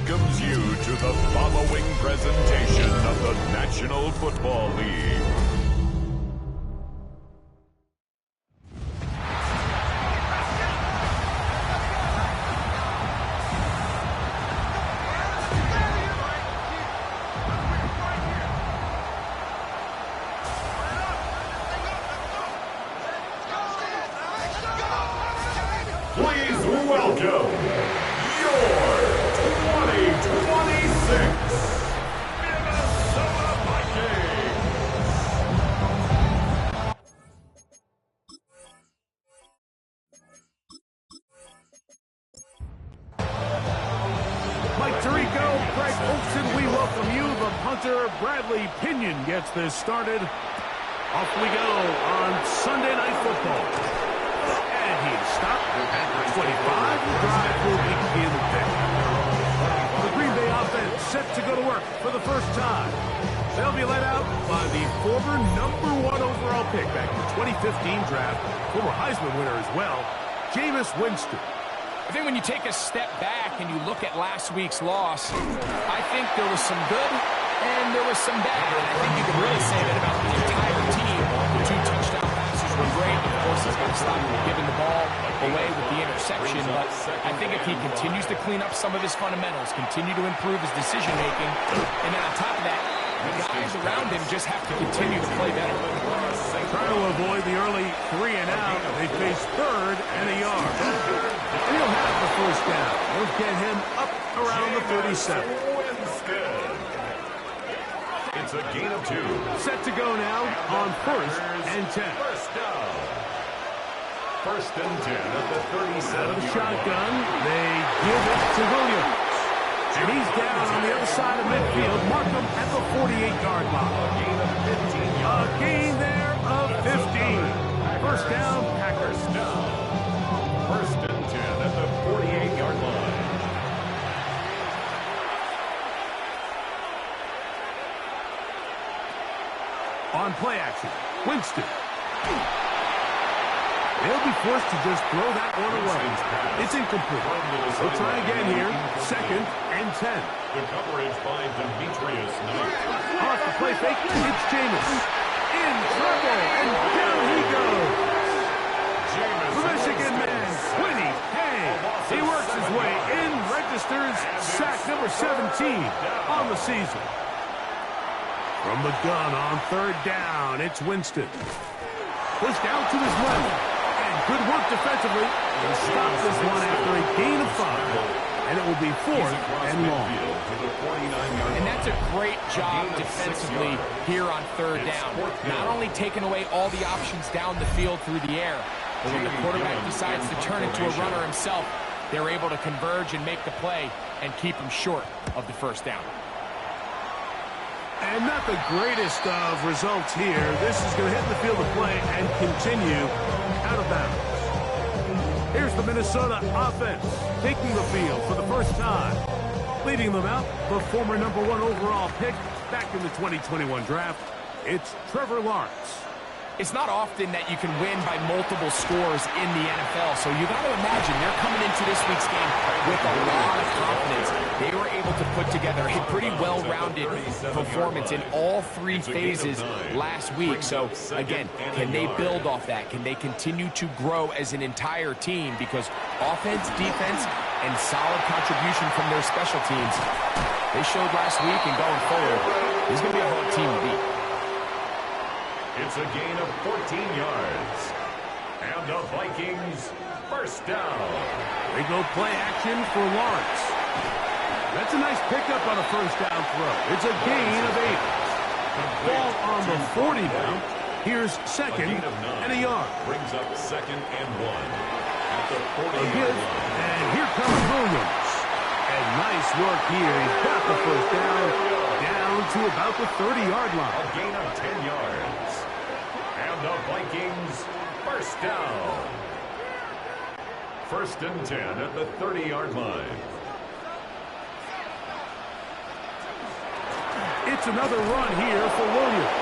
welcomes you to the following presentation of the National Football League. Please welcome your 2026 Minnesota Vikings. Mike Tirico, Greg Olson, we welcome you. The punter, Bradley Pinion, gets this started. Off we go on Sunday Night Football. And he's stopped at the 25. The drive will begin there. The Green Bay offense set to go to work for the first time. They'll be led out by the former #1 overall pick back in the 2015 draft, former Heisman winner as well, Jameis Winston. I think when you take a step back and you look at last week's loss, I think there was some good and there was some bad. And I think you can really say that about the entire team. The 2 touchdown passes were great. Of course, he's got to stop giving the ball away with the interception. But I think if he continues to clean up some of his fundamentals, continue to improve his decision-making, and then on top of that, the guys around him just have to continue to play better. Trying to avoid the early 3 and out. They face 3rd and a yard. And he'll have the first down. They'll get him up around the 37. It's a gain of 2. Set to go now on 1st and 10. First down. 1st and 10 at the 37. Out of the shotgun, they give it to Williams. And he's down on the other side of midfield. Mark him at the 48-yard line. A gain of 15 yards. A gain there of 15. First down, Packers. Down. 1st and 10 at the 48-yard line. On play action, Winston. They'll be forced to just throw that one away. It's incomplete. They'll try again here. 2nd and 10. The coverage by Demetrius Knight. Off the play fake, it's Jameis. In trouble, and down he goes. The Michigan man, Quinny Hay. He works his way in, registers sack number 17 on the season. From the gun on 3rd down, it's Winston. Pushed out to his left. Good work defensively. They stop this one after a gain of 5. And it will be 4th and long. And that's a great job defensively here on 3rd down. Not only taking away all the options down the field through the air, but when the quarterback decides to turn into a runner himself, they're able to converge and make the play and keep him short of the first down. And not the greatest of results here. This is going to hit the field of play and continue out of bounds. Here's the Minnesota offense taking the field for the first time. Leading them out, the former #1 overall pick back in the 2021 draft. It's Trevor Lawrence. It's not often that you can win by multiple scores in the NFL, so you got to imagine they're coming into this week's game with a lot of confidence. They were able to put together a pretty well-rounded performance in all 3 phases last week. So, again, can they build off that? Can they continue to grow as an entire team? Because offense, defense, and solid contribution from their special teams, they showed last week, and going forward, this is going to be a hard team to beat. It's a gain of 14 yards. And the Vikings, first down. They go play action for Lawrence. That's a nice pickup on a first down throw. It's a gain of 8. Ball on the 40 now. Here's 2nd and a yard. Brings up 2nd and 1. At the 40 A give, and here comes Williams. And nice work here. He's got the first down to about the 30-yard line. A gain of 10 yards. And the Vikings, first down. 1st and 10 at the 30-yard line. It's another run here for Williams.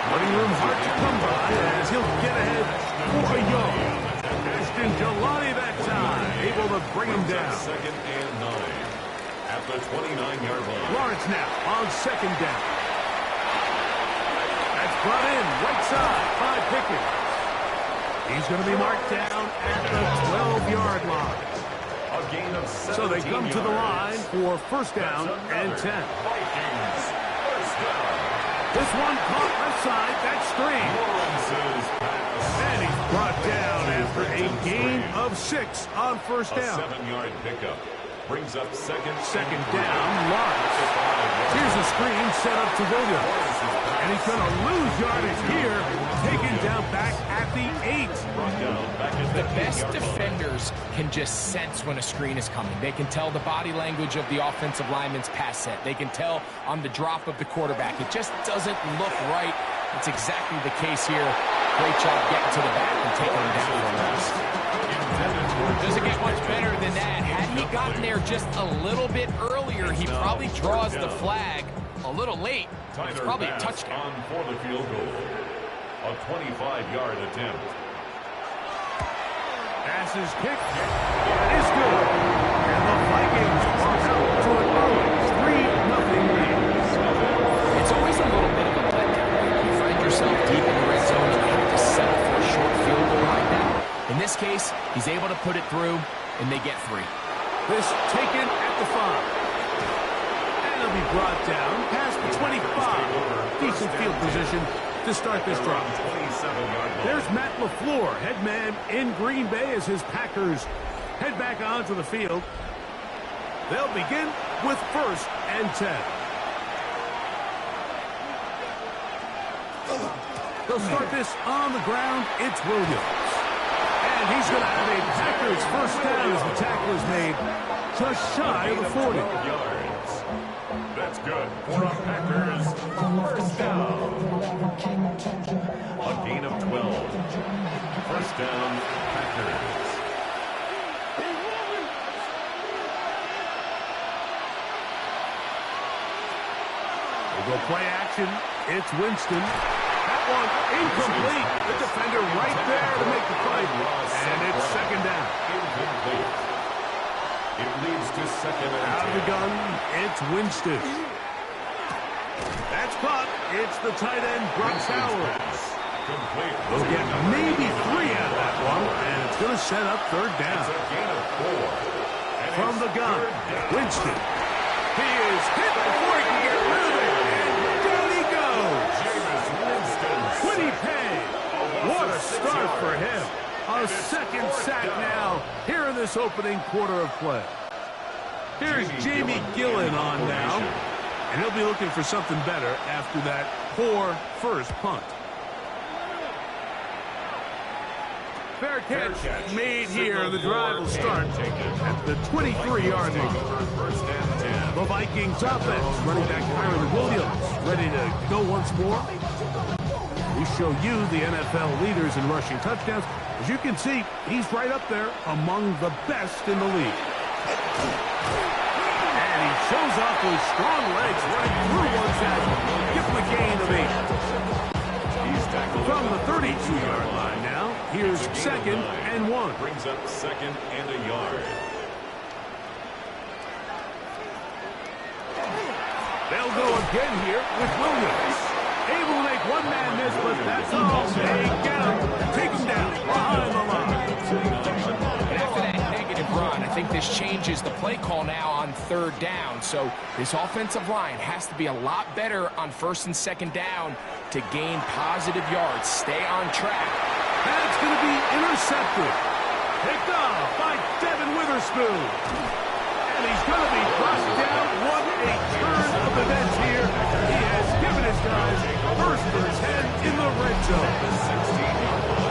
Running room hard to come by as he'll get ahead for a yard. Ashton Jelani that time, able to bring him down. 2nd and 9. at the 29-yard line. Lawrence now on second down. That's brought in right side by Pickens. He's going to be marked down at the 12-yard line. A gain of 17 So they come to the line yards. for first down and 10. Vikings, first down. This one caught left side. That's three. Lawrence's pass. And he's brought down after a gain of 6 on first A down. 7-yard pickup. Brings up second Down, Lawrence. Here's a screen set up to Williams. And he's going to lose yardage here. Taken down back at the 8. The best defenders can just sense when a screen is coming. They can tell the body language of the offensive lineman's pass set. They can tell on the drop of the quarterback. It just doesn't look right. It's exactly the case here. Great job getting to the back and taking him down for a loss. Doesn't get much better than that. Had he gotten there just a little bit earlier, he probably draws the flag a little late. It's probably a touchdown. On for the field goal. A 25-yard attempt. Pass is kicked. It is good. And the Vikings walk out to an early 3-0 lead. It's always a little bit of a letdown. You find yourself deep in the red zone and you have to settle for a short field goal like that. In this case, he's able to put it through, and they get 3. This taken at the 5. And it'll be brought down past the 25. Decent field position to start this drive. There's Matt LaFleur, head man in Green Bay as his Packers head back onto the field. They'll begin with first and 10. They'll start this on the ground. It's Williams. And he's going to have a Packers first down as the tackle is made just shy of the 40. Yards. That's good for a Packers first down. A gain of 12. First down, Packers. We'll go play action. It's Winston. That one incomplete. The defender right there to make the play. And it's second down. Incomplete. It leads to second and Out of the 10. gun, it's Winston. That's caught. It's the tight end, Brock Bowers. Complete. We'll get maybe 3 out of that one, and it's going to set up third down. It's a gain of 4. And From it's the gun, third down. Winston. He is hit before he can get rid of it, and down he goes. Jameis Winston. Winnipeg. What a start for him. A second sack now here in this opening quarter of play. Here's Jamie Gillen on now, and he'll be looking for something better after that poor first punt. Fair catch made here. The drive will start at the 23-yard line. First and 10. The Vikings offense, running back Kyron Williams, ready to go once more. We show you the NFL leaders in rushing touchdowns. As you can see, he's right up there among the best in the league. And he shows off those strong legs running through one tackle. Give him a gain of 8. He's tackled From the 32-yard line now, here's second and 1. brings up second and a yard. They'll go again here with Williams. Able to make one man miss, but that's all. They get him. Take him down behind the line. And after that negative run, I think this changes the play call now on third down. So this offensive line has to be a lot better on first and second down to gain positive yards. Stay on track. That's going to be intercepted. Picked off by Devin Witherspoon. And he's going to be brought down. What a turn of events here. He has given his guys first and 10 in the red zone.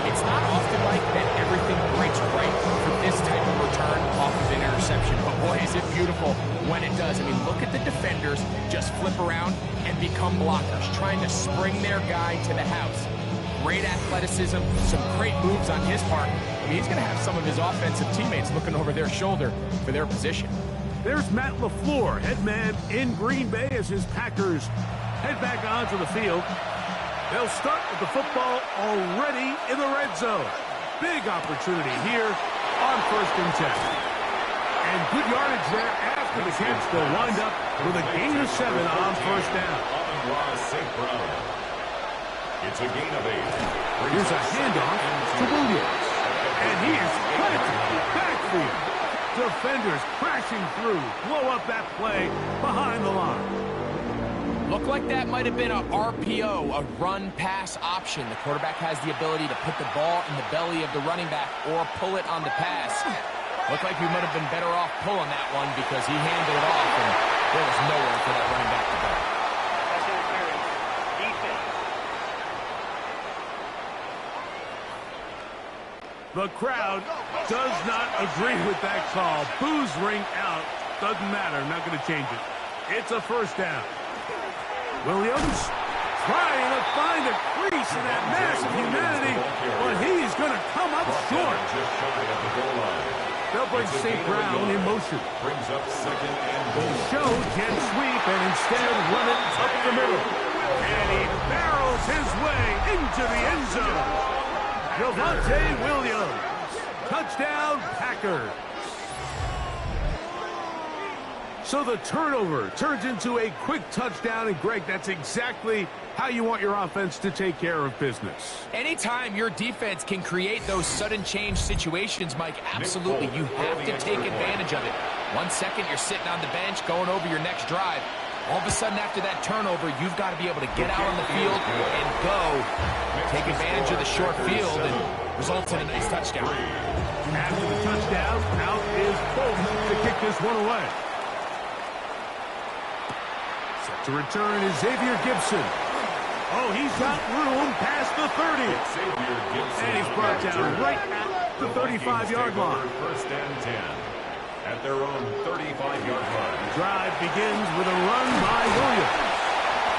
It's not often like that everything breaks right for this type of return off of an interception. But boy, is it beautiful when it does. I mean, look at the defenders just flip around and become blockers, trying to spring their guy to the house. Great athleticism, some great moves on his part. I mean, he's going to have some of his offensive teammates looking over their shoulder for their position. There's Matt LaFleur, head man in Green Bay as his Packers head back onto the field. They'll start with the football already in the red zone. Big opportunity here on first and 10. And good yardage there after the catch. They'll wind up with a gain of 7 on first down. It's a gain of 8. Here's a handoff to Williams. And he is planted backfield. Defenders crashing through. Blow up that play behind the line. Looked like that might have been a RPO, a run-pass option. The quarterback has the ability to put the ball in the belly of the running back or pull it on the pass. Looked like we might have been better off pulling that one because he handed it off, and there was nowhere for that running back to go. The crowd does not agree with that call. Boos ring out. Doesn't matter. Not going to change it. It's a first down. Williams trying to find a crease in that mass of humanity, but he's going to come up short. They'll bring St. Brown in motion. Brings up second and goal. Show jet sweep and instead run it up the middle. And he barrels his way into the end zone. Javonte Williams. Touchdown, Packers. So the turnover turns into a quick touchdown, and Greg, that's exactly how you want your offense to take care of business. Anytime your defense can create those sudden change situations, Mike, absolutely, you have to take advantage of it. 1 second, you're sitting on the bench, going over your next drive. All of a sudden, after that turnover, you've got to be able to get out on the field and go. Take advantage of the short field and result in a nice touchdown. After the touchdown, out is Bolton to kick this one away. Set to return is Xavier Gibson. Oh, he's got room past the 30. And he's brought down right at the 35-yard line. First and 10 at their own 35-yard line. Drive begins with a run by Williams.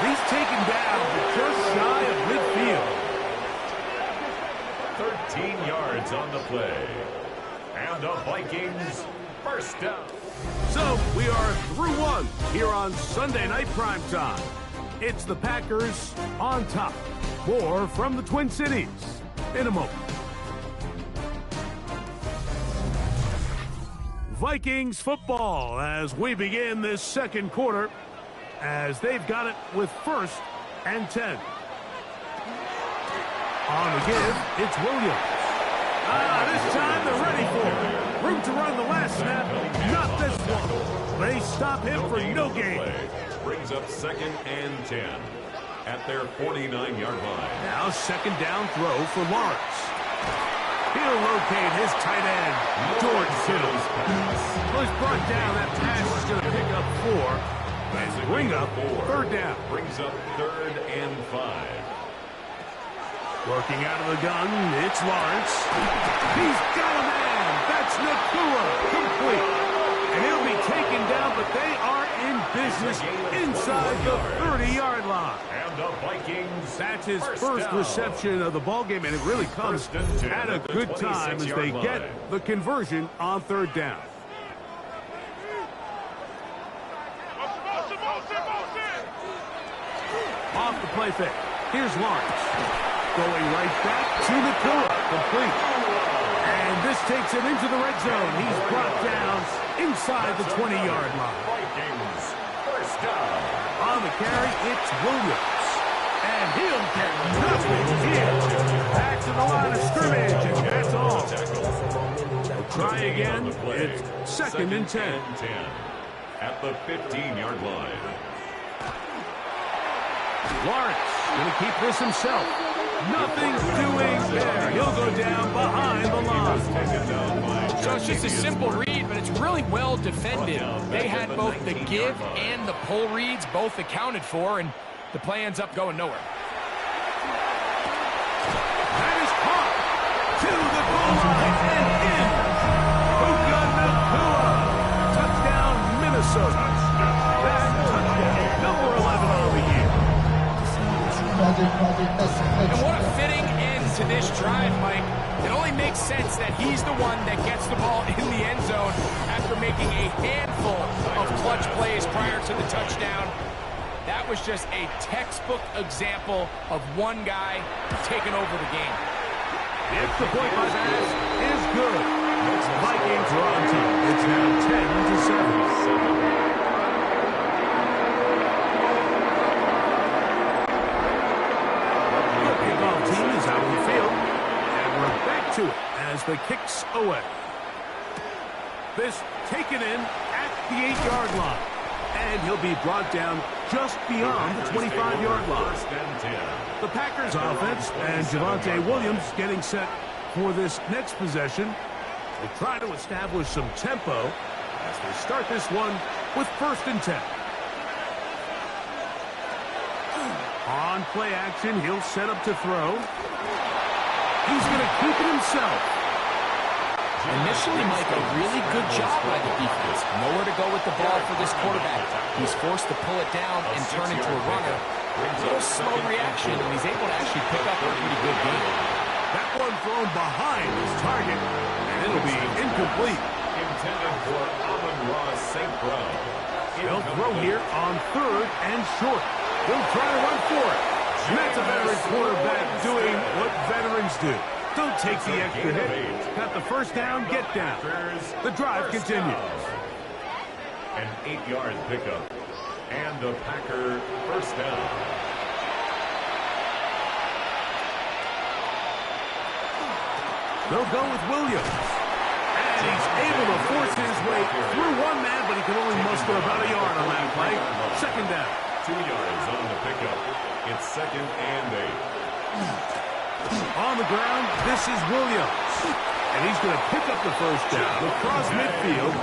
He's taken down just shy of midfield. 13 yards on the play. And the Vikings first down. So we are through one here on Sunday Night Primetime. It's the Packers on top. More from the Twin Cities in a moment. Vikings football as we begin this second quarter, as they've got it with first and 10. On the give, it's Williams. This time they're ready for it. Room to run the last snap, not this one. They stop him for no gain. Brings up second and 10 at their 49-yard line. Now second down throw for Lawrence. He'll locate his tight end, George Kittle. Well, he's brought down. That pass is going to pick up 4 and bring up third down. Brings up third and 5. Working out of the gun, it's Lawrence. He's got a man. That's Nakua, complete. And he'll be taken down, but they are in business inside the 30-yard line. And the Vikings. That's his first reception of the ballgame, and it really comes at a good time as they get the conversion on third down. Off the play fake. Here's Lawrence. Going right back to Nakua, complete. And this takes him into the red zone. He's brought down inside the 20-yard line. Vikings first down. On the carry, it's Williams. And he'll get nothing here. Back to the line of scrimmage, and that's all. They'll try again. It's second and 10. At the 15-yard line. Lawrence going to keep this himself. Nothing doing there. He'll go down behind the line. So it's just a simple read, but it's really well defended. They had both the give and the pull reads both accounted for, and the play ends up going nowhere. That is caught to the goal line and in. Puka Nakua. Touchdown, Minnesota. That touchdown, number 11 on the year. And what a fitting end to this drive, Mike. It only makes sense that he's the one that gets the ball in the end zone after making a handful of clutch plays prior to the touchdown. That was just a textbook example of one guy taking over the game. If the point by pass is good, the Vikings are on top. It's now kicks away. This taken in at the 8-yard line. And he'll be brought down just beyond the 25-yard line. The Packers offense and Javonte Williams getting set for this next possession. They try to establish some tempo as they start this one with 1st and 10. On play action, he'll set up to throw. He's going to keep it himself. Initially, Mike, a really good job by the defense. Nowhere to go with the ball for this quarterback. He's forced to pull it down and turn into a runner. A little slow reaction, and he's able to actually pick up a pretty good game. That one thrown behind his target, and it'll be incomplete. Intended for Amon-Ra St. Brown. They'll throw here on 3rd and short. They'll try to run for it. And that's a veteran quarterback doing what veterans do. Don't take the extra hit. Got the 1st down, get down. The drive continues. An 8-yard pickup. And the Packer 1st down. They'll go with Williams. And he's able to force his way through one man, but he can only muster about a yard on that play. 2nd down. 2 yards on the pickup. It's 2nd and 8. On the ground, this is Williams. And he's going to pick up the 1st down across midfield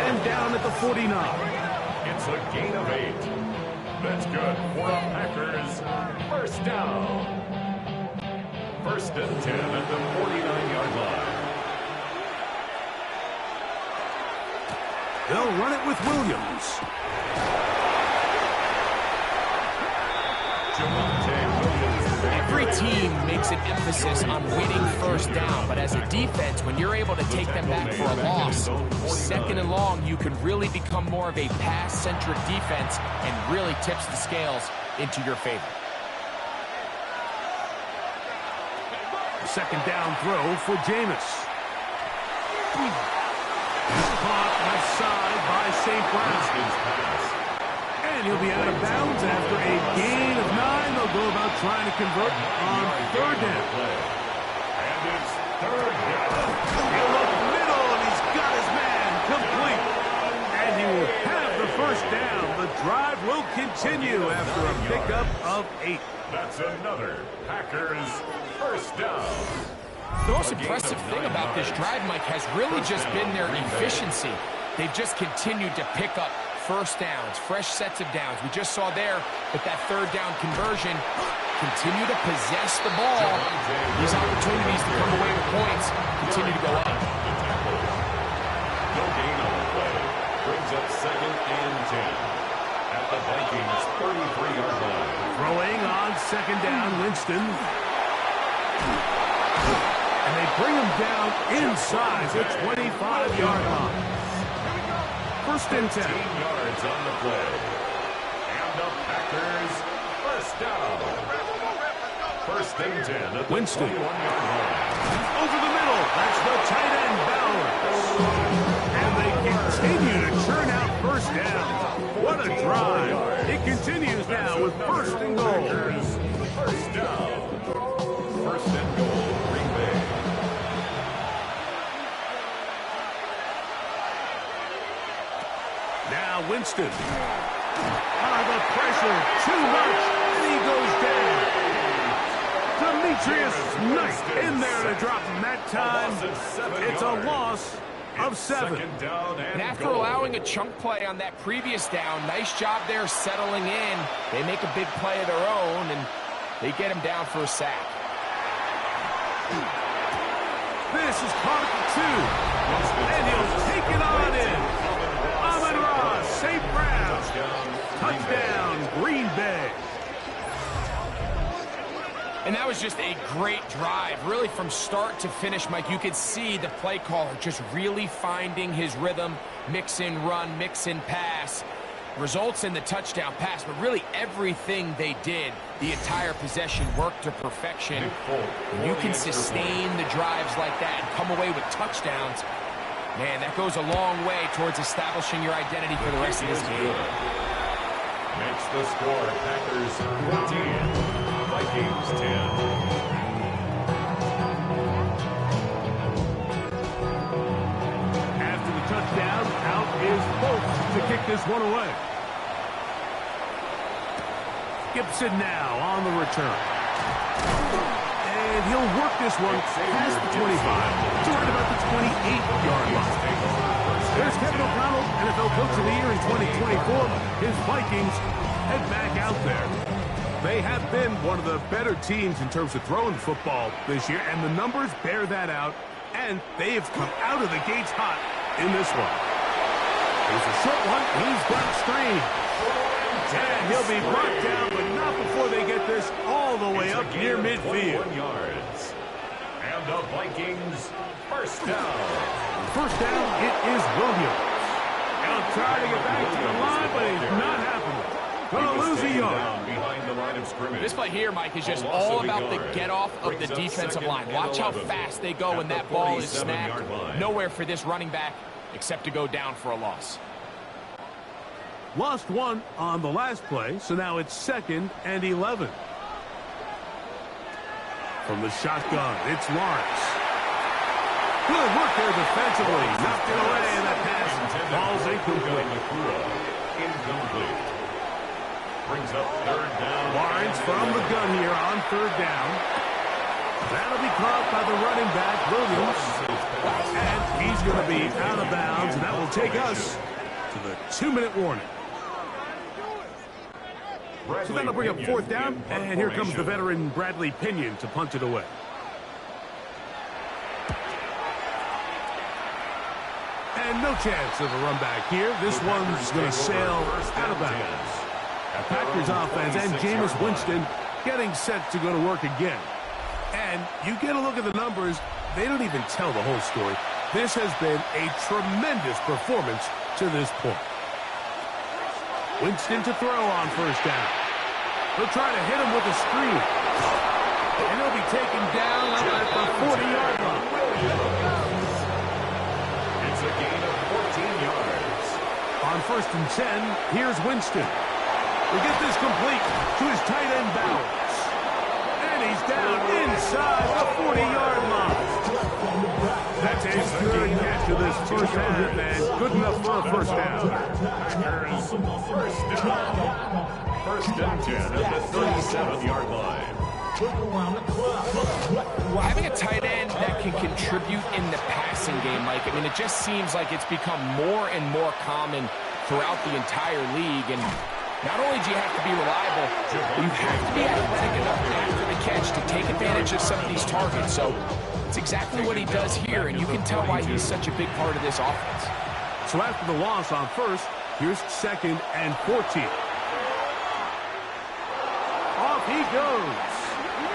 and down at the 49. It's a gain of 8. That's good for the Packers. 1st down. 1st and 10 at the 49-yard line. They'll run it with Williams. Every team makes an emphasis on winning 1st down, but as a defense, when you're able to take them back for a loss, 2nd and long, you can really become more of a pass-centric defense and really tips the scales into your favor. 2nd down throw for Jameis. Caught left side by St. Brown. And he'll be out of bounds after a gain of 9. They'll go about trying to convert on 3rd down. And it's 3rd down. He'll look middle, and he's got his man complete. And he will have the 1st down. The drive will continue after a pickup of 8. That's another Packers 1st down. The most impressive thing about this drive, Mike, has really just been their efficiency. They've just continued to pick up 1st downs, fresh sets of downs. We just saw there with that 3rd down conversion, continue to possess the ball. These opportunities to come away with points continue to go up. No gain on the play. Brings up 2nd and 10 at the Vikings 33-yard line. Throwing on 2nd down, Winston. And they bring him down inside the 25-yard line. 1st and 10. 15 yards on the play. And the Packers 1st down. 1st and 10 at the Winston. 21-yard line. Over the middle. That's the tight end, Bowers. And they continue to churn out 1st down. What a drive. It continues now with 1st and goal. 1st down. 1st and goal. Green Bay. Now Winston. The pressure, too much, and he goes down. Demetrius Knight in there to drop him that time. It's a loss of 7. And after allowing a chunk play on that previous down, nice job there settling in. They make a big play of their own, and they get him down for a sack. This is caught at the 2, and he'll take it on in. Amon-Ra St. Brown. Touchdown, Green Bay. And that was just a great drive, really from start to finish, Mike. You could see the play caller just really finding his rhythm, mix in run, mix in pass. Results in the touchdown pass, but really everything they did, the entire possession worked to perfection. When you can sustain the drives like that and come away with touchdowns, man, that goes a long way towards establishing your identity for the rest of this game. Makes the score Packers 14. Vikings 10. is supposed to kick this one away. Gibson now on the return. And he'll work this one past the 25 to right about the 28-yard line. There's Kevin O'Connell, NFL Coach of the Year in 2024. His Vikings head back out there. They have been one of the better teams in terms of throwing football this year, and the numbers bear that out, and they have come out of the gates hot in this one. Here's a short one. He's got strained. And he'll be brought down, but not before they get this all the way up near midfield. Yards. And the Vikings first down. First down, it is Williams. He'll try to get back to the line, but he's not happening. Going to lose a yard. Behind the line of scrimmage. This play here, Mike, is just all about the get-off of the defensive line. Watch how fast they go when that ball is snapped. Nowhere for this running back except to go down for a loss. Lost one on the last play, so now it's 2nd and 11. From the shotgun, it's Lawrence. Good work there defensively. Knocked it away, and that pass falls incomplete. Incomplete. Brings up 3rd down. Lawrence from the gun here on 3rd down. That'll be caught by the running back, Williams. And he's going to be out of bounds, and that will take us to the 2-minute warning. So that'll bring up 4th down, and here comes the veteran Bradley Pinion to punt it away. And no chance of a run back here. This one's going to sail out of bounds. Packers offense and Jameis Winston getting set to go to work again. And you get a look at the numbers, they don't even tell the whole story. This has been a tremendous performance to this point. Winston to throw on 1st down. He'll try to hit him with a screen. And he'll be taken down up at the 40-yard line. It's a gain of 14 yards. On 1st and 10, here's Winston. We'll get this complete to his tight end Bowers. And he's down inside the 40-yard line. That's a good catch of this first half, and good enough for a 1st down. First down. 1st and 10 at the 37-yard line. Having a tight end that can contribute in the passing game, Mike, I mean, it just seems like it's become more and more common throughout the entire league. And not only do you have to be reliable, you have to be athletic enough after the catch to take advantage of some of these targets. So it's exactly what he does here, and you can tell why he's such a big part of this offense. So after the loss on 1st, here's 2nd and 14. Off he goes.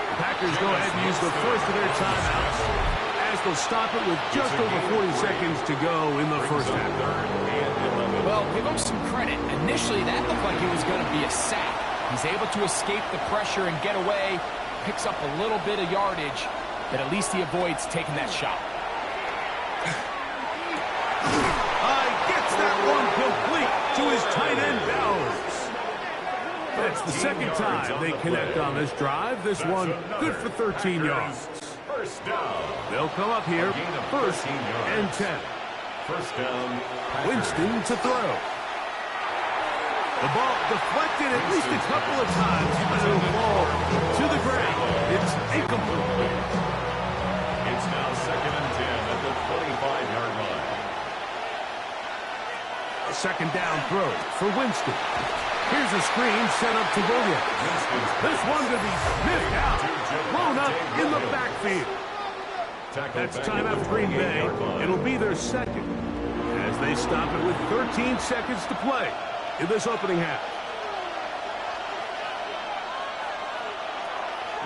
The Packers go ahead and use the first of their timeouts as they'll stop it with just over 40 seconds to go in the 1st half. Well, give him some credit. Initially, that looked like it was going to be a sack. He's able to escape the pressure and get away, picks up a little bit of yardage, but at least he avoids taking that shot. Gets that one complete to his tight end Bowers. That's the 2nd time they connect on this drive. This one good for 13 yards. First down. They'll come up here 1st and 10. First down. Winston to throw. The ball deflected at least a couple of times, but it'll fall to the ground. It's incomplete. It's now 2nd and 10 at the 25-yard line. A 2nd down throw for Winston. Here's a screen set up to Williams. This one could be sniffed out, blown up in the backfield. That's timeout for Green Bay. It'll be their 2nd as they stop it with 13 seconds to play in this opening half.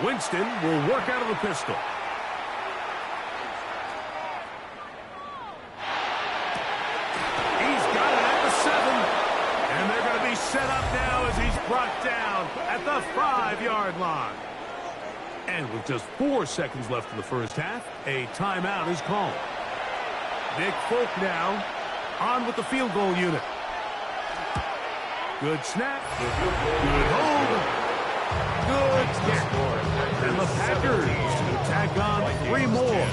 Winston will work out of the pistol. He's got it at the 7. And they're going to be set up now as he's brought down at the 5-yard line. And with just 4 seconds left in the 1st half, a timeout is called. Nick Folk now on with the field goal unit. Good snap. Good hold. Good kick. And the Packers tack on 3 more,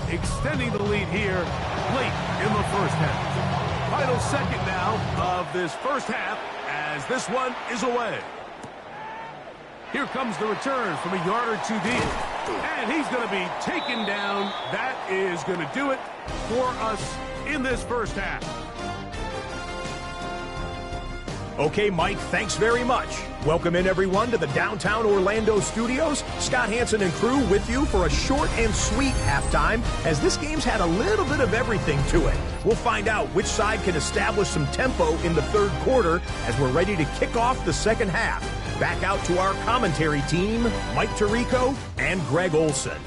extending the lead here late in the 1st half. Final Final second now of this first half as this one is away. Here comes the return from a yard or two deep. And he's going to be taken down. That is going to do it for us in this first half. Okay, Mike, thanks very much. Welcome in, everyone, to the downtown Orlando studios. Scott Hansen and crew with you for a short and sweet halftime, as this game's had a little bit of everything to it. We'll find out which side can establish some tempo in the third quarter as we're ready to kick off the second half. Back out to our commentary team, Mike Tirico and Greg Olson.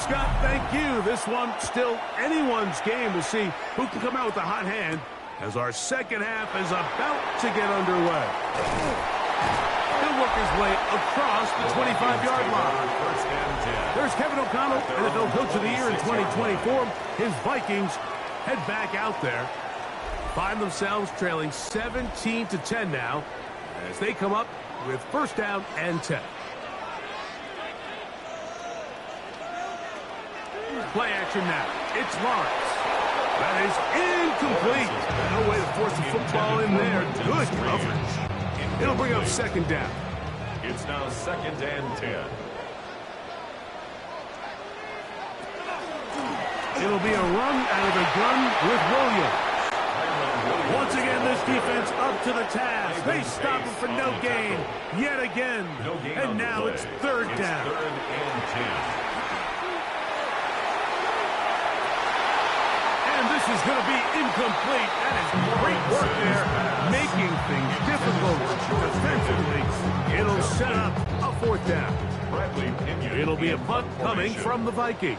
Scott, thank you. This one still anyone's game. We'll see who can come out with the hot hand as our second half is about to get underway. He'll work his way across the 25-yard line. There's Kevin O'Connell, NFL Coach of the Year in 2024. His Vikings head back out there. Find themselves trailing 17-10 now as they come up with first down and 10. Play action now. It's Lawrence. That is incomplete. No way to force the football in there. Good coverage. It'll bring up second down. It's now second and 10. It'll be a run out of the gun with Williams. Once again, this defense up to the task. They stop him for no gain yet again. And now it's third down. Third and 10. This is going to be incomplete. That is great work there, making things difficult defensively. It'll set up a fourth down. It'll be a punt coming from the Vikings.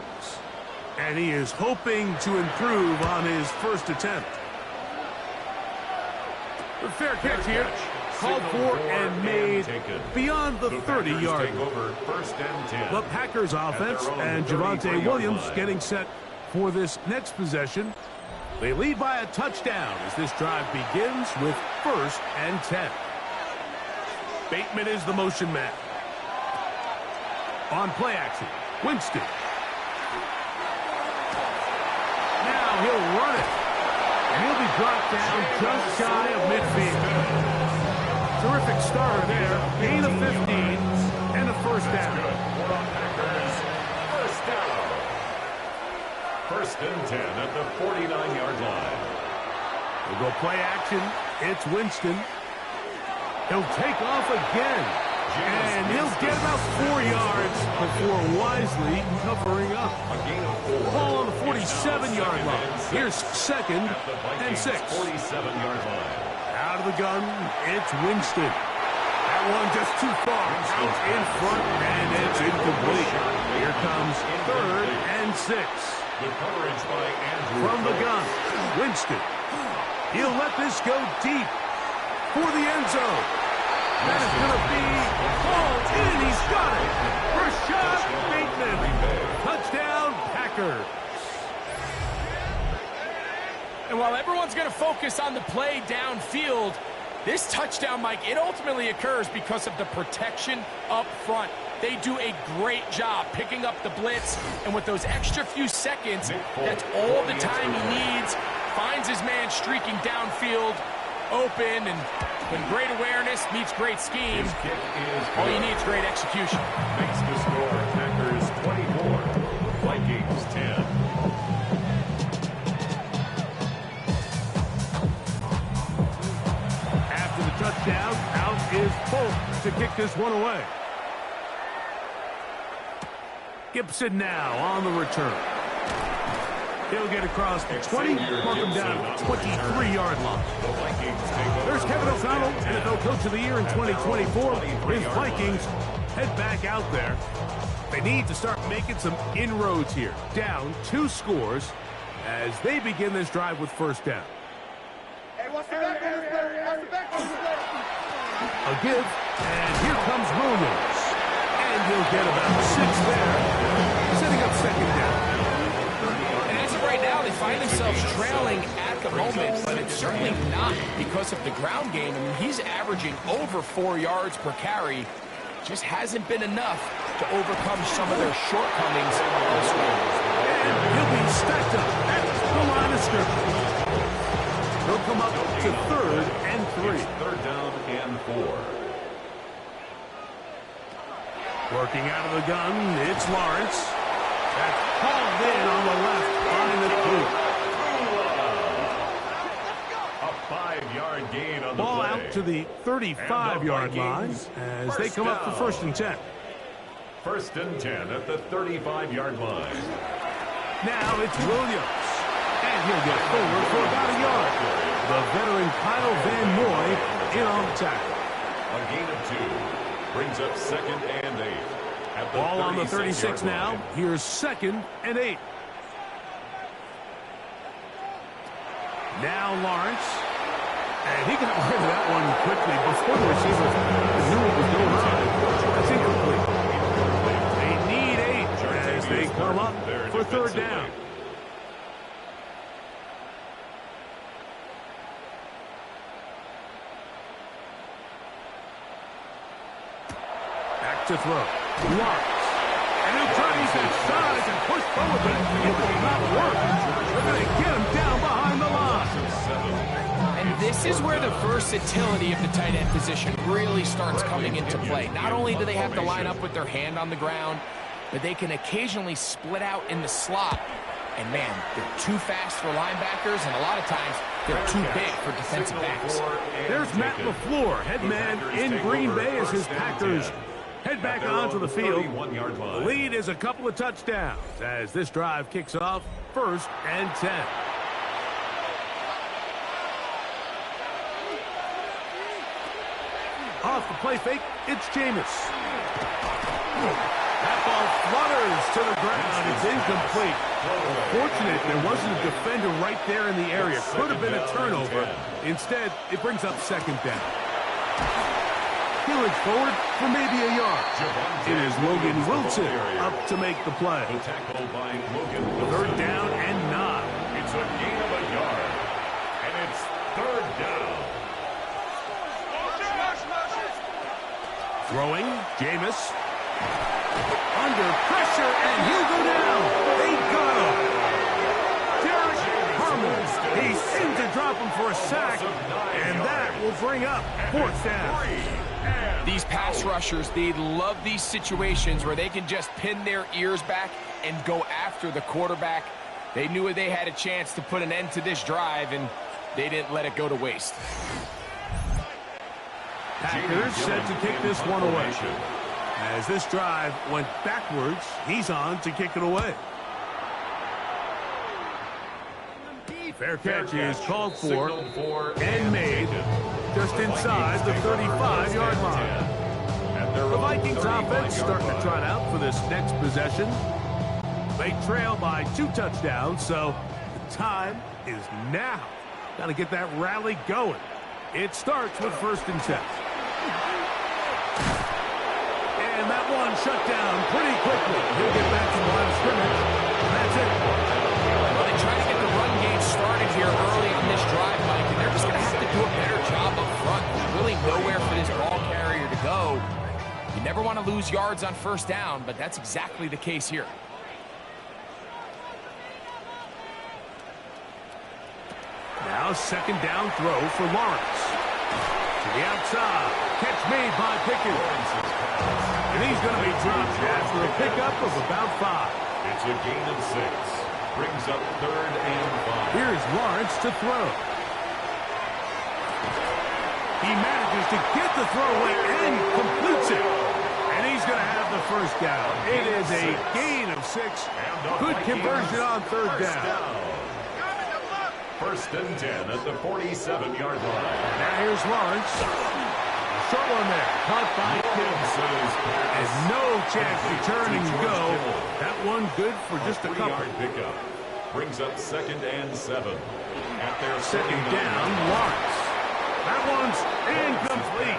And he is hoping to improve on his first attempt. The fair catch here, called for and made beyond the 30-yard line. The Packers offense and Javonte Williams getting set for this next possession. They lead by a touchdown as this drive begins with first and 10. Bateman is the motion man. On play action, Winston. Now he'll run it. And he'll be brought down just shy of midfield. Terrific starter there. Gain of 15 and a first down. First and 10 at the 49-yard line. We'll go play action. It's Winston. He'll take off again. And he'll get about 4 yards before wisely covering up. Ball on the 47-yard line. Here's second and 6. 47-yard line. Out of the gun, it's Winston. That one just too far. Out in front, and it's incomplete. Here comes third and 6. The coverage by Andrew from the gun, Winston. He'll let this go deep for the end zone. That is going to be called in. He's got it. Rashad Bateman. Touchdown, Packers. And while everyone's going to focus on the play downfield, this touchdown, Mike, it ultimately occurs because of the protection up front. They do a great job picking up the blitz, and with those extra few seconds, that's all the time he needs. Finds his man streaking downfield, open, and when great awareness meets great scheme, all you need is great execution. Makes the score Packers 24, Vikings 10. After the touchdown, out is Polk to kick this one away. Gibson now on the return. He'll get across the 20, mark him down at the 23-yard line. There's Kevin O'Connell, NFL Coach of the Year in 2024. His Vikings head back out there. They need to start making some inroads here. Down 2 scores as they begin this drive with first down. Hey, what's the back on this play? What's the back on this play? A give, and here comes Williams. And he'll get about 6 there, setting up second down. And as of right now, they find themselves trailing at the moment, but it's certainly not because of the ground game. I mean, he's averaging over 4 yards per carry. Just hasn't been enough to overcome some of their shortcomings elsewhere. And he'll be stacked up at the line of scrimmage. He'll come up to 3rd and 3. It's 3rd down and 4. Working out of the gun, it's Lawrence. That's called in on the left by the boot. A 5-yard gain on the Ball play. out to the 35-yard line as they come up for 1st and 10. 1st and 10 at the 35-yard line. Now it's Williams. And he'll get forward for about a yard. The veteran Kyle Van Noy in on tackle. A gain of 2. Brings up 2nd and 8. At the Ball on the 36 now. line. Here's 2nd and 8. Now Lawrence. And he got rid of that one quickly before the receiver knew what was going on. That's incomplete. They need 8 as they come up for 3rd down. To throw. Lawrence. And he'll try to use that size and push forward, but it will not work. They're going to get him down behind the line. And this is where the versatility of the tight end position really starts coming into play. Not only do they have to line up with their hand on the ground, but they can occasionally split out in the slot. And man, they're too fast for linebackers, and a lot of times they're too big for defensive backs. There's Matt LaFleur, head man in Green Bay as his Packers head back onto the field. The lead is a couple of touchdowns as this drive kicks off 1st and 10. Off the play fake, it's Jameis. That ball flutters to the ground. It's incomplete. Fortunate there wasn't a defender right there in the area. Could have been a turnover. Instead, it brings up 2nd down. Peeling forward for maybe a yard. It is Logan Wilson up to make the play. 3rd down and 9. It's a gain of a yard. And it's 3rd down. Throwing, Jameis. Under pressure, and he'll go down. They got him. Derek Harmon. He seemed to drop him for a sack, and that will bring up 4th down. These pass rushers, they love these situations where they can just pin their ears back and go after the quarterback. They knew they had a chance to put an end to this drive, and they didn't let it go to waste. Packers set to kick this one away. As this drive went backwards, he's on to kick it away. Fair catch is called for and made just inside the 35-yard line. The Vikings offense starting to trot out for this next possession. They trail by 2 touchdowns, so the time is now. Got to get that rally going. It starts with 1st and 10. And that one shut down pretty quickly. He'll get back to the line of scrimmage. That's it. Well, they try to get the run game started here early on this drive, Mike, and they're just going to have to do a better job up front. There's really nowhere for this ball carrier to go. You never want to lose yards on 1st down, but that's exactly the case here. Now 2nd down throw for Lawrence. To the outside. Catch made by Pickens. And he's going to be dropped after a pickup of about 5. It's a gain of 6. Brings up 3rd and 5. Here's Lawrence to throw. He manages to get the throw away and completes it. And he's going to have the 1st down. It is a gain of 6. Good conversion on 3rd down. 1st and 10 at the 47-yard line. Now here's Lawrence. Short one there. Caught by Pickens. And no chance to turn and go. That one good for just a couple. 3-yard pickup. Brings up 2nd and 7. At their 2nd down, Lawrence. That one's incomplete.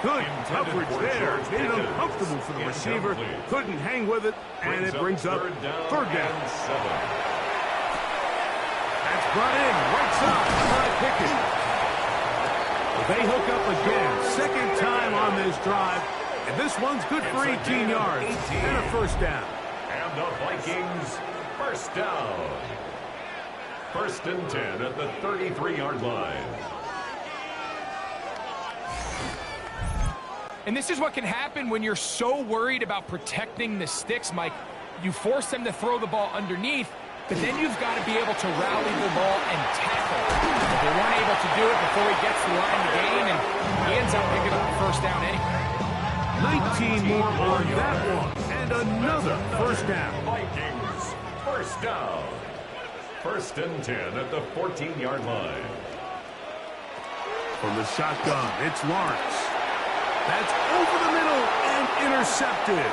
Good coverage there. Made it uncomfortable for the receiver. Couldn't hang with it. And it brings up 3rd down. 7. That's brought in right side by Pickens. They hook up again. 2nd time on this drive. And this one's good for 18 yards and a first down. And the Vikings, first down. First and 10 at the 33-yard line. And this is what can happen when you're so worried about protecting the sticks, Mike. You force them to throw the ball underneath, but then you've got to be able to rally the ball and tackle. But they weren't able to do it before he gets to the line to gain, and he ends up picking up the first down anyway. 19 more on that one, and another first down. Vikings, first down. First and 10 at the 14-yard line. From the shotgun, it's Lawrence. That's over the middle and intercepted.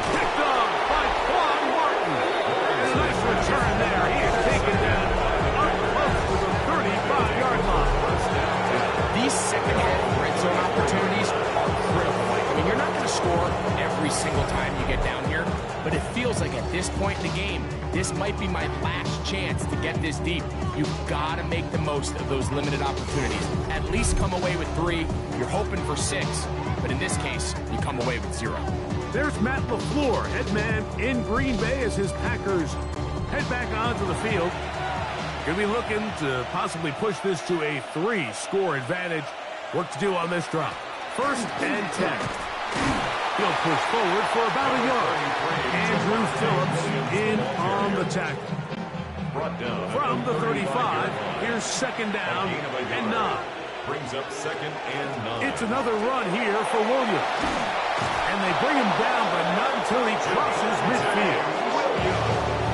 Picked off by Quan Martin. And a nice return there. He is taken down up close to the 35-yard line. These second-half red zone opportunities are critical, Mike. I mean, you're not going to score every single time you get down here, but it feels like at this point in the game, this might be my last chance to get this deep. You've got to make the most of those limited opportunities. At least come away with 3. You're hoping for 6, but in this case, you come away with 0. There's Matt LaFleur, head man in Green Bay as his Packers head back onto the field. Going to be looking to possibly push this to a 3-score advantage. Work to do on this drop. First and 10. He'll push forward for about a yard. Andrew Phillips in on the tackle. From the 35, here's second down and 9. Brings up second and 9. It's another run here for Williams. And they bring him down, but not until he crosses midfield.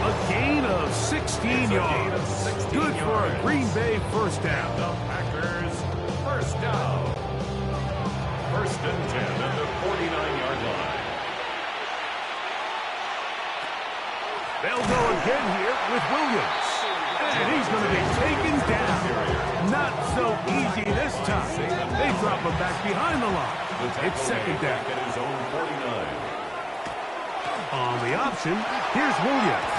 A gain of 16 yards. Good for a Green Bay first down. The Packers, first down. First and 10 at the 49-yard line. They'll go again here with Williams. And he's going to be taken down. Not so easy this time. They drop him back behind the line. It's second down. At his own 49. On the option, here's Williams.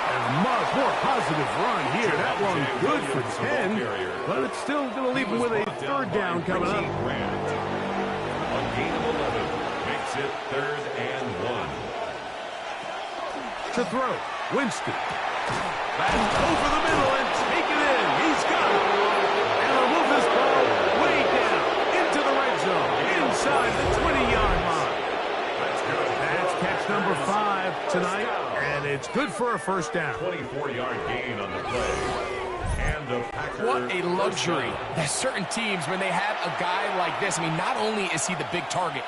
And a much more positive run here. That one good for 10, but it's still going to leave him with a third down coming up. A gain of 11 makes it third and 1. To throw, Winston. Back over the middle and take it in. He's got it. And he'll move this ball way down into the red zone, inside the 20-yard line. That's catch number 5 tonight, and it's good for a first down. 24-yard gain on the play. And the Packers. What a luxury. There's certain teams, when they have a guy like this, I mean, not only is he the big target,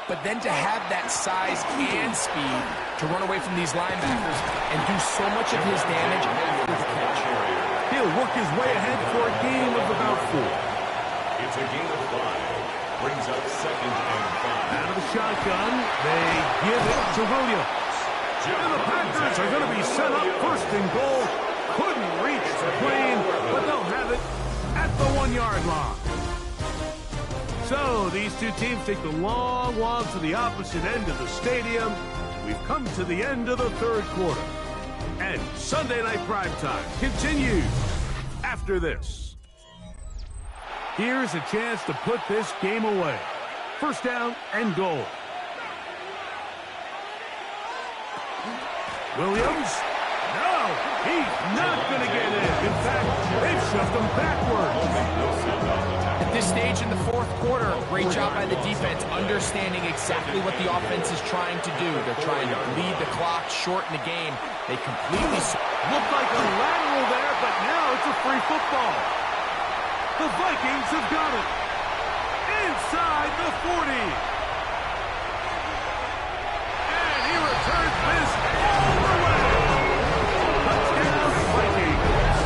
but then to have that size and speed to run away from these linebackers and do so much of his damage after the catch. He'll work his way ahead for a gain of about 4. It's a gain of 5. Brings up second and 5. Out of the shotgun, they give it to Williams. And the Packers are going to be set up first and goal. Couldn't reach the plane, but they'll have it at the 1-yard line. So these two teams take the long walk to the opposite end of the stadium. We've come to the end of the third quarter. And Sunday Night Primetime continues after this. Here's a chance to put this game away. First down and goal. Williams? No, he's not going to get in. In fact, they've shoved him backwards. At this stage in the fourth quarter, great job by the defense, understanding exactly what the offense is trying to do. They're trying to bleed the clock, shorten the game. They completely looked like a lateral there, but now it's a free football. The Vikings have got it. Inside the 40. And he returns this all the way. Touchdown, Vikings.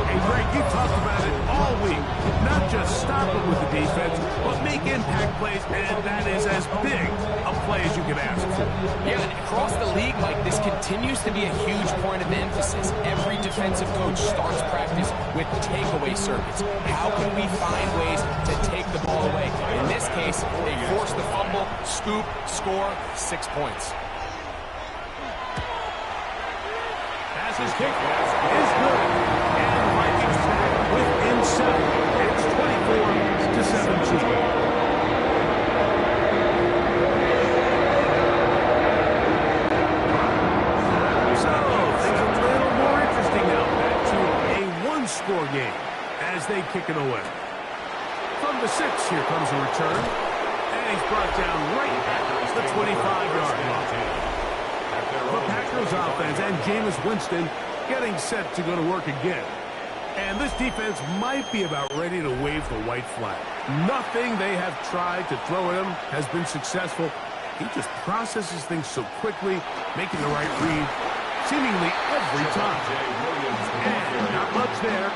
Hey, Greg, you talked about it all week. Not just stopping with the defense, but make impact plays, and that is as big a play as you can ask for. Yeah, and across the league, Mike, this continues to be a huge point of emphasis. Every defensive coach starts practice with takeaway circuits. How can we find ways to take the ball away? In this case, they force the fumble, scoop, score, 6 points. Pass is kicked. Is good. And the Vikings back within 7. It's 24-17. as they kick it away. From the 6, here comes a return. And he's brought down right at the 25-yard line. The Packers offense and Jameis Winston getting set to go to work again. And this defense might be about ready to wave the white flag. Nothing they have tried to throw at him has been successful. He just processes things so quickly, making the right read seemingly every time. And not much there.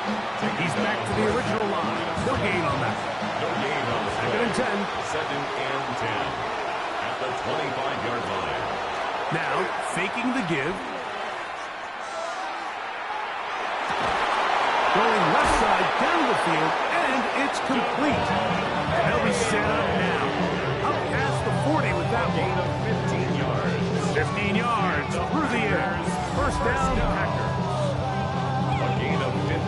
He's back to the original line. No gain on that. No gain on the play. 2nd and 10. 2nd and 10 at the 25-yard line. Now, faking the give. Going left side down the field, and it's complete. And they'll be set up now. Up past the 40 with that Gain one. of 15 yards. 15 yards through the air. First down, Packers. A gain of 15.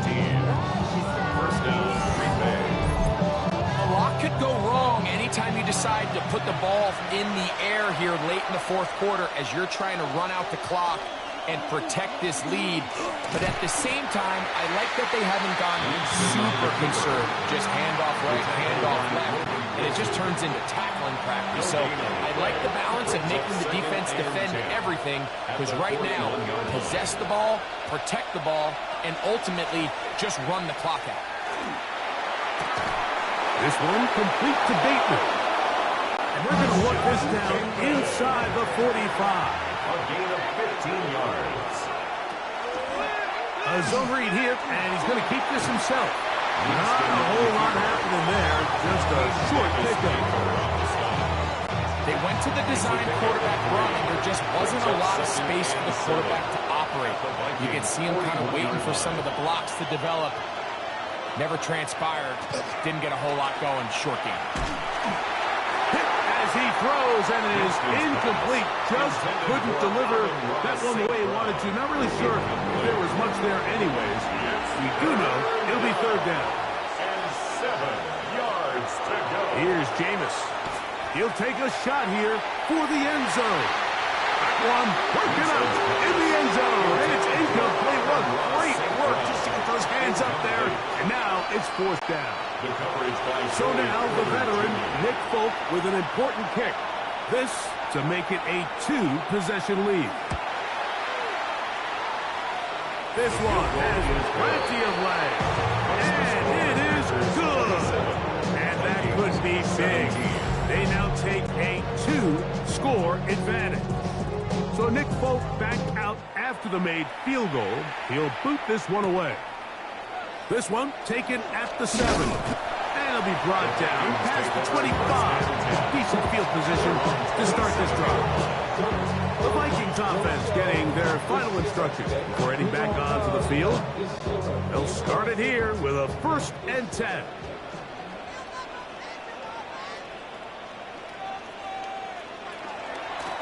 First down, Green Bay. A lot could go wrong anytime you decide to put the ball in the air here late in the 4th quarter as you're trying to run out the clock and protect this lead. But at the same time, I like that they haven't gone super conservative. Just handoff right, handoff left. And it just turns into tackling practice. So I like the balance of making the defense defend everything, because right now, possess the ball, protect the ball, and ultimately just run the clock out. This one complete to Bateman. And they're going to work this down inside the 45. A gain of 15 yards. A zone read here, and he's going to keep this himself. Not a whole lot happening there, just a short pickup. They went to the design quarterback run, and there just wasn't a lot of space for the quarterback to operate. You can see him kind of waiting for some of the blocks to develop. Never transpired. Didn't get a whole lot going. Short game. As he throws, and it is incomplete. Just couldn't deliver that one the way he wanted to. Not really sure if there was much there anyways. We do know it'll be 3rd down. And 7 yards to go. Here's Jameis. He'll take a shot here for the end zone. That one broken up in the end zone. And it's incomplete. What great work just to get those hands up there. And now it's 4th down. The coverage by So now the veteran, Nick Folk, with an important kick. This to make it a 2-possession lead. This one has plenty of legs. And it is good. And that could be big. They now take a 2-score advantage. So Nick Folk back out after the made field goal. He'll boot this one away. This one taken at the 7. And it'll be brought down past the 25. Decent field position to start this drive. The Vikings offense getting their final instructions before heading back onto the field. They'll start it here with a 1st and 10.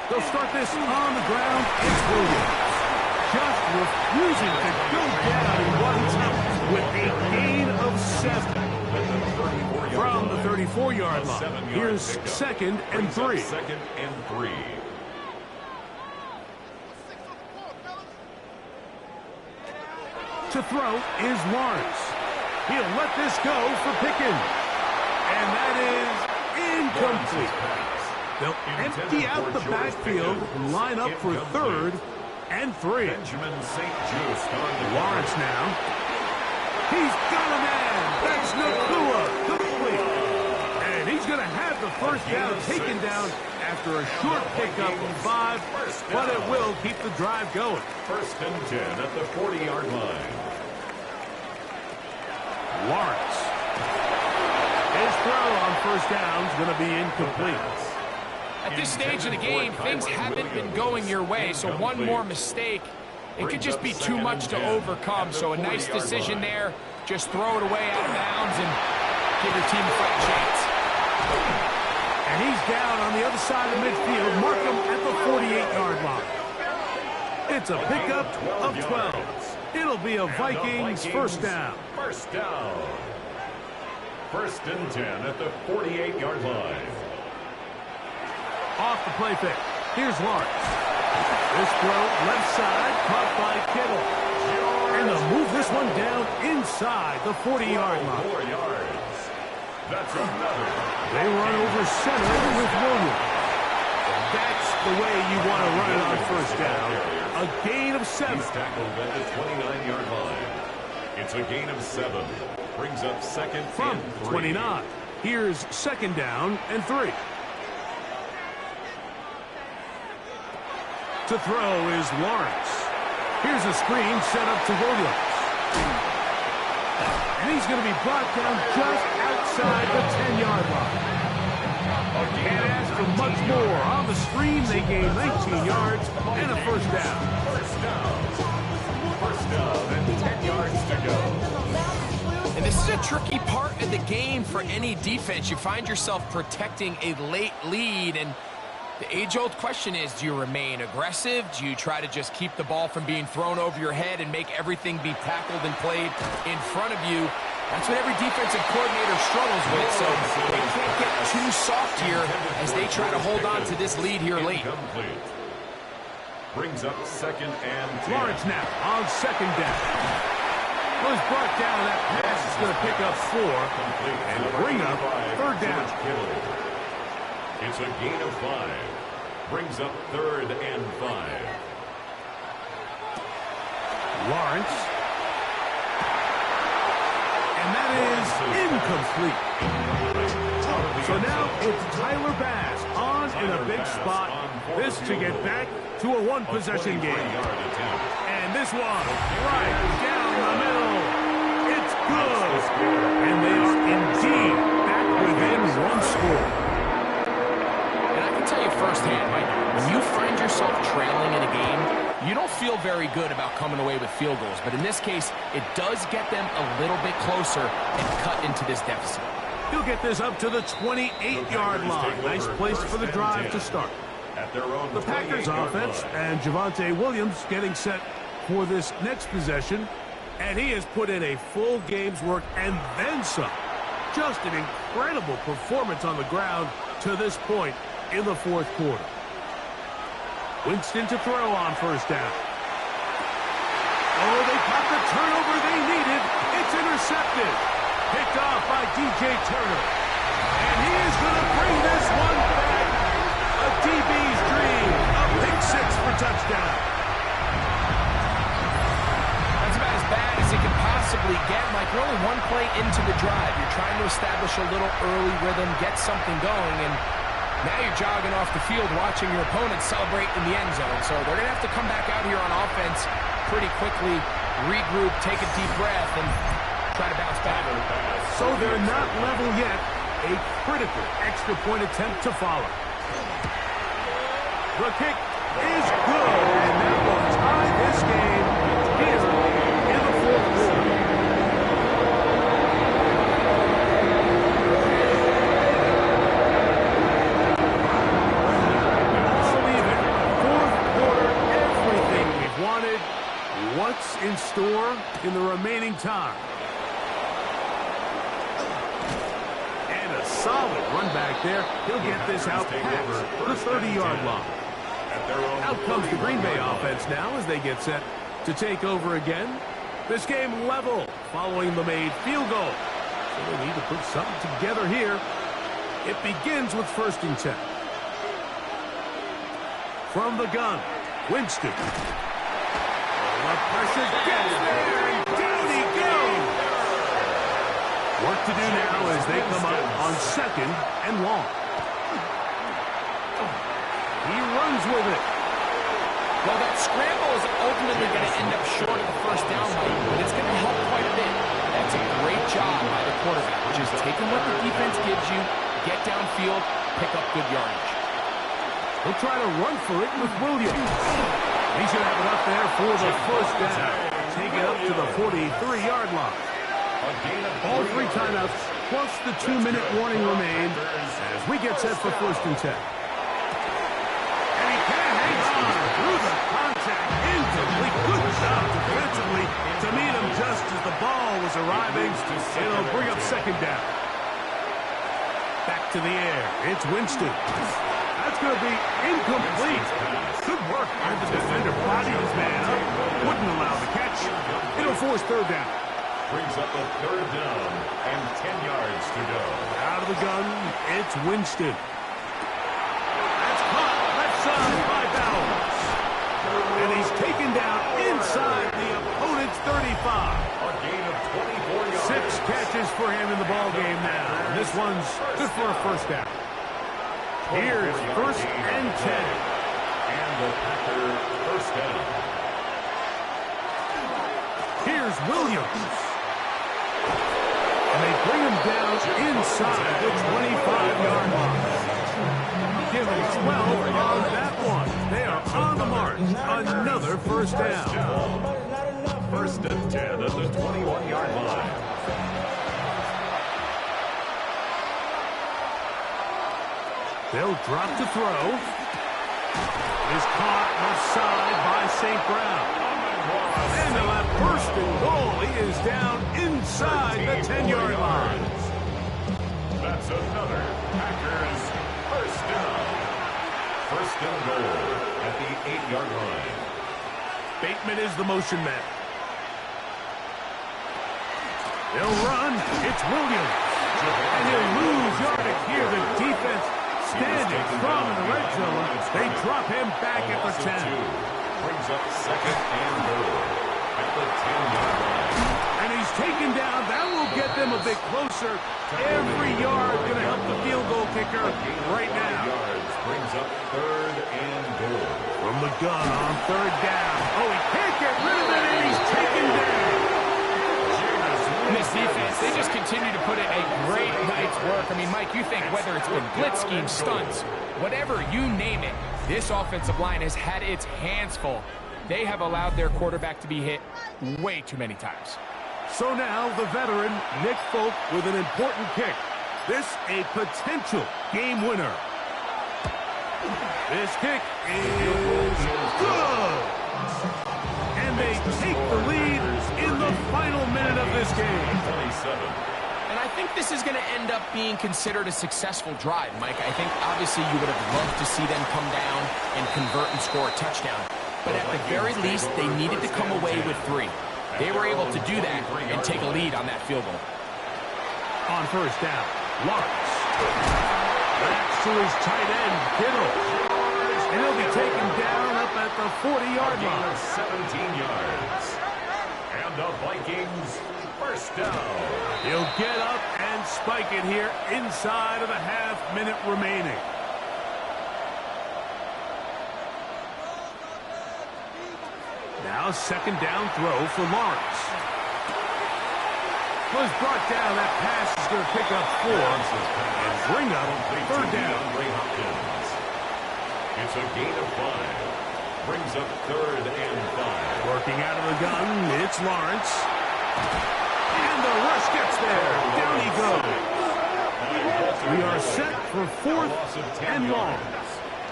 They'll start this on the ground. It's Williams. Just refusing to go down in one time with a gain of 7. From the 34-yard line. Here's 2nd and 3. 2nd and 3. To throw is Lawrence. He'll let this go for Pickens. And that is incomplete. They'll empty out the backfield and line up for 3rd and 3. Benjamin St. Just on the Lawrence now. He's got a man. That's Nakua. Complete. And he's going to have the 1st down taken down after a short pickup of 5, but it will keep the drive going. 1st and 10 at the 40-yard line. Lawrence. His throw on 1st down is going to be incomplete. At this stage of the game, things haven't been going your way, so one more mistake, it could just be too much to overcome. So a nice decision there. Just throw it away out of bounds and give your team a fight chance. And he's down on the other side of midfield. Mark him at the 48-yard line. It's a pickup of 12. It'll be a Vikings 1st down. 1st down. 1st and 10 at the 48-yard line. Off the play fake. Here's Lawrence. This throw left side, caught by Kittle. And they'll move this one down inside the 40-yard line. 4 yards. That's another. They run over center with Williams. That's the way you want to run it on first down. A gain of 7. He's tackled at the 29-yard line. It's a gain of 7. Brings up second From and 3. 29. Here's second down and 3. To throw is Lawrence. Here's a screen set up to Williams. And he's going to be brought down just outside the 10-yard line. Can't ask for much more. On the screen, they gain 19 yards and a first down. First down and 10 yards to go. And this is a tricky part of the game for any defense. You find yourself protecting a late lead, and the age-old question is, do you remain aggressive? Do you try to just keep the ball from being thrown over your head and make everything be tackled and played in front of you? That's what every defensive coordinator struggles with, so they can't get too soft here as they try to hold on to this lead here late. Incomplete. Brings up second and 10. Lawrence now on second down. Was brought down. That pass is going to pick up 4 and bring up third down. It's a gain of 5. Brings up third and 5. Lawrence. And that is incomplete. So now it's Tyler Bass on in a big spot. This to get back to a one-possession game. And this one right down the middle. It's good. And they are indeed back within 1 score. Tell you firsthand, Mike, when you find yourself trailing in a game, you don't feel very good about coming away with field goals. But in this case, it does get them a little bit closer and cut into this deficit. He'll get this up to the 28-yard line. Nice place for the drive to start. The Packers offense and Javonte Williams getting set for this next possession. And he has put in a full game's work and then some. Just an incredible performance on the ground to this point in the fourth quarter. Winston to throw on first down. Oh, they got the turnover they needed. It's intercepted. Picked off by DJ Turner. And he is going to bring this one back. A DB's dream. A pick 6 for touchdown. That's about as bad as it can possibly get. Like, we're only 1 play into the drive. You're trying to establish a little early rhythm, get something going, and now you're jogging off the field watching your opponent celebrate in the end zone. So they're going to have to come back out here on offense pretty quickly, regroup, take a deep breath, and try to bounce back. So they're not level yet. A critical extra point attempt to follow. The kick is good, and that will tie this game here in the fourth quarter. What's in store in the remaining time? And a solid run back there. He'll get this out past the 30-yard line. Out comes the Green Bay offense now as they get set to take over again. This game level following the made field goal. So they need to put something together here. It begins with 1st and 10. From the gun, Winston. The pressure gets there, and down he goes. Work to do now as they come up on 2nd and long. He runs with it. Well, that scramble is ultimately going to end up short of the first down line, but it's going to help quite a bit. That's a great job by the quarterback, just taking what the defense gives you, get downfield, pick up good yardage. He'll try to run for it with Williams. He should have it up there for the first down. Take it up to the 43-yard line. All 3 timeouts plus the 2-minute warning remain as we get set for 1st and 10. And he can hang on through the contact. Incomplete. Good job defensively to meet him just as the ball was arriving. It'll bring up 2nd down. Back to the air. It's Winston. That's going to be incomplete. Good work by the defender. Body his man up. Wouldn't allow the catch. It'll force third down. Brings up a third down and 10 yards to go. Out of the gun, it's Winston. That's caught left side by Bowers. And he's taken down inside the opponent's 35. A gain of 24 yards. 6 catches for him in the ball game now. And this one's good for a first down. Here's first and 10. And the Packer first down. Here's Williams. And they bring him down inside the 25-yard line. Give him 12 on that one. They are on the march. Another first down. First and 10 at the 21-yard line. They'll drop to throw. Is caught left side by St. Brown. And they'll have first and goal. He is down inside the 10-yard line. That's another Packers first down. First and goal at the 8-yard line. Bateman is the motion man. They'll run. It's Williams. And he'll lose yardage here. The defense standing strong in the red zone. They drop him back at the 10. Brings up second and goal at the 10-yard line. And he's taken down. That will get them a bit closer. Every yard going to help the field goal kicker right now. Yards brings up third and goal. From the gun on third down. Oh, he can't get rid of it, and he's taken down. And this defense, they just continue to put in a great night's work. I mean, Mike, you think whether it's been blitz scheme, stunts, whatever you name it, this offensive line has had its hands full. They have allowed their quarterback to be hit way too many times. So now the veteran, Nick Folk, with an important kick. This a potential game winner. This kick is good. And they take the lead in the final minute of this game. 27. And I think this is going to end up being considered a successful drive, Mike. I think obviously you would have loved to see them come down and convert and score a touchdown. But at the very least, they needed to come away with 3. They were able to do that and take a lead on that field goal. On first down, Lawrence. That's to his tight end, Kittle. And he'll be taken down up at the 40-yard line. 17 yards. And the Vikings first down. He'll get up and spike it here inside of a half-minute remaining. Now second down throw for Lawrence. Was brought down. That pass is going to pick up 4 and bring up third down. It's a gain of 5. Brings up third and 5. Working out of the gun, it's Lawrence. And the rush gets there. Down he goes. We are set for fourth and long.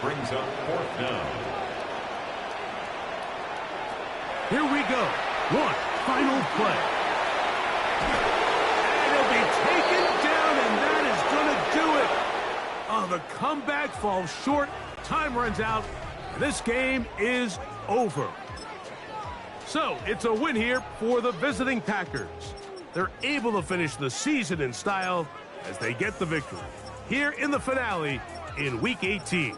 Brings up fourth down. Here we go. One final play. And he'll be taken down, and that is going to do it. Oh, the comeback falls short. Time runs out. This game is over. So, it's a win here for the visiting Packers. They're able to finish the season in style as they get the victory here in the finale in Week 18.